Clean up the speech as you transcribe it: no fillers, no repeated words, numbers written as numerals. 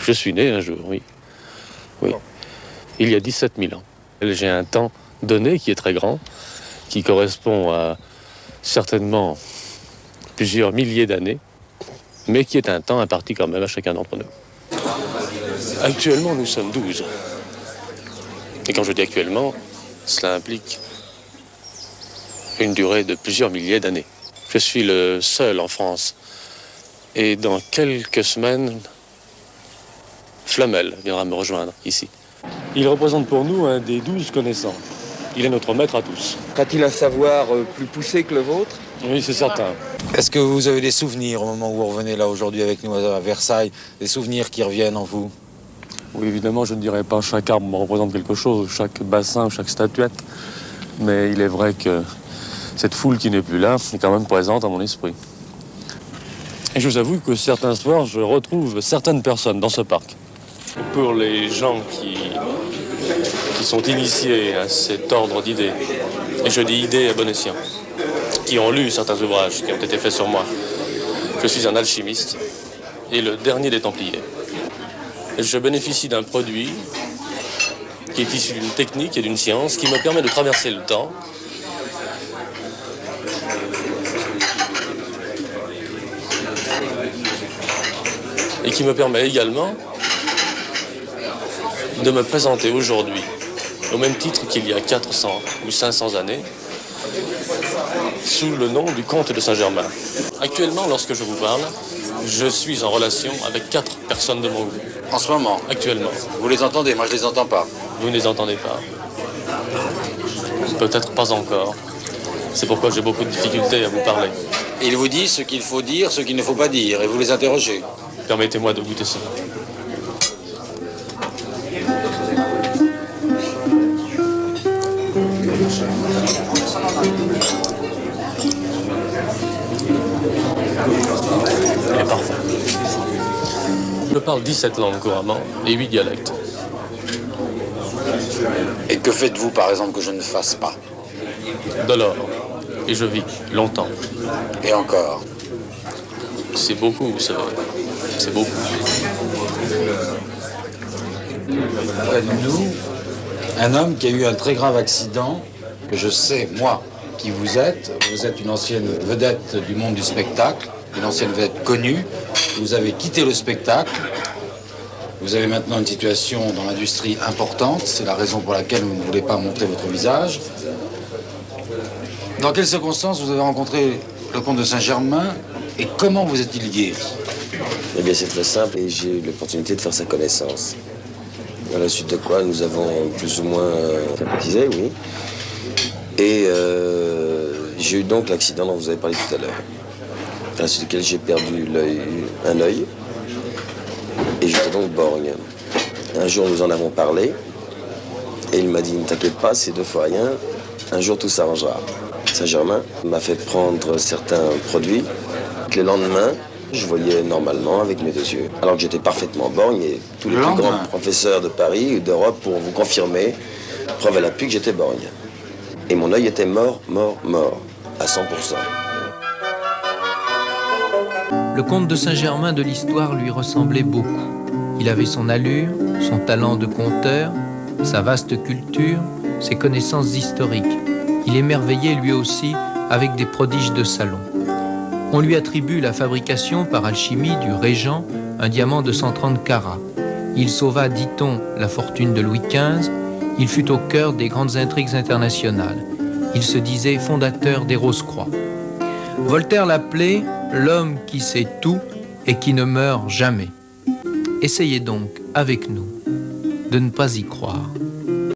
Je suis né un jour, oui. Oui. Il y a 17 000 ans. J'ai un temps donné qui est très grand, qui correspond à certainement plusieurs milliers d'années, mais qui est un temps imparti quand même à chacun d'entre nous. Actuellement, nous sommes 12. Et quand je dis actuellement, cela implique une durée de plusieurs milliers d'années. Je suis le seul en France. Et dans quelques semaines, Flamel viendra me rejoindre ici. Il représente pour nous un des 12 connaissants. Il est notre maître à tous. A-t-il un savoir plus poussé que le vôtre? Oui, c'est certain. Est-ce que vous avez des souvenirs au moment où vous revenez là aujourd'hui avec nous à Versailles, des souvenirs qui reviennent en vous? Oui, évidemment, je ne dirais pas chaque arbre me représente quelque chose, chaque bassin, chaque statuette. Mais il est vrai que cette foule qui n'est plus là est quand même présente à mon esprit. Et je vous avoue que certains soirs, je retrouve certaines personnes dans ce parc. Pour les gens qui sont initiés à cet ordre d'idées, et je dis idées à bon escient, qui ont lu certains ouvrages qui ont été faits sur moi, je suis un alchimiste et le dernier des Templiers. Je bénéficie d'un produit qui est issu d'une technique et d'une science qui me permet de traverser le temps et qui me permet également de me présenter aujourd'hui, au même titre qu'il y a 400 ou 500 années, sous le nom du comte de Saint-Germain. Actuellement, lorsque je vous parle, je suis en relation avec 4 personnes de mon goût. En ce moment? Actuellement. Vous les entendez? Moi, je les entends pas. Vous ne les entendez pas. Peut-être pas encore. C'est pourquoi j'ai beaucoup de difficultés à vous parler. Et ils vous disent ce qu'il faut dire, ce qu'il ne faut pas dire, et vous les interrogez. Permettez-moi de goûter cela. Il est parfait. Je parle 17 langues couramment et 8 dialectes. Et que faites-vous, par exemple, que je ne fasse pas? De l'or. Et je vis longtemps. Et encore? C'est beaucoup, vous savez. C'est beaucoup. Près de nous, un homme qui a eu un très grave accident, que je sais, moi, qui vous êtes une ancienne vedette du monde du spectacle, une ancienne vedette connue, vous avez quitté le spectacle, vous avez maintenant une situation dans l'industrie importante, c'est la raison pour laquelle vous ne voulez pas montrer votre visage. Dans quelles circonstances vous avez rencontré le comte de Saint-Germain et comment vous est-il guéri? Eh bien, c'est très simple et j'ai eu l'opportunité de faire sa connaissance. À la suite de quoi, nous avons plus ou moins sympathisé, oui. Et j'ai eu donc l'accident dont vous avez parlé tout à l'heure. À la suite duquel j'ai perdu un œil. Et j'étais donc borgne. Un jour, nous en avons parlé. Et il m'a dit, ne t'inquiète pas, c'est 2 fois rien. Un jour, tout s'arrangera. Saint-Germain m'a fait prendre certains produits. Le lendemain, je voyais normalement avec mes 2 yeux. Alors que j'étais parfaitement borgne et tous les plus grands professeurs de Paris ou d'Europe pourront vous confirmer, preuve à l'appui que j'étais borgne. Et mon œil était mort, à 100%. Le comte de Saint-Germain de l'histoire lui ressemblait beaucoup. Il avait son allure, son talent de conteur, sa vaste culture, ses connaissances historiques. Il émerveillait lui aussi avec des prodiges de salon. On lui attribue la fabrication par alchimie du Régent, un diamant de 130 carats. Il sauva, dit-on, la fortune de Louis XV. Il fut au cœur des grandes intrigues internationales. Il se disait fondateur des Rose-Croix. Voltaire l'appelait l'homme qui sait tout et qui ne meurt jamais. Essayez donc, avec nous, de ne pas y croire.